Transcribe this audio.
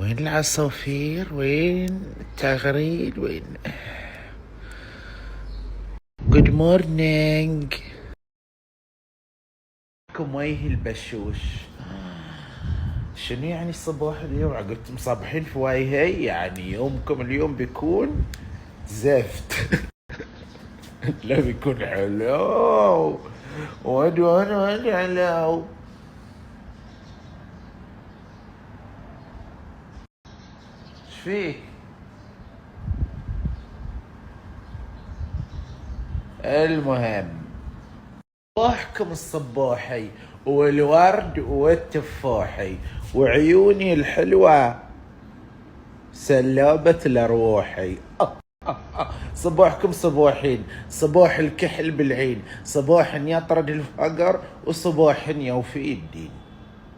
وين العصافير؟ وين التغريد؟ وين؟ جود مورنينج. كم وجه البشوش؟ شنو يعني الصباح اليوم؟ قلت مصبحين في وجهي، يعني يومكم اليوم بيكون زفت. لا بيكون حلو. وين حلو. ايش فيك؟ المهم، صباحكم الصباحي والورد والتفاحي وعيوني الحلوة سلابة لروحي. صباحكم صباحين، صباح الكحل بالعين، صباح يطرد الفقر وصباح يوفي الدين.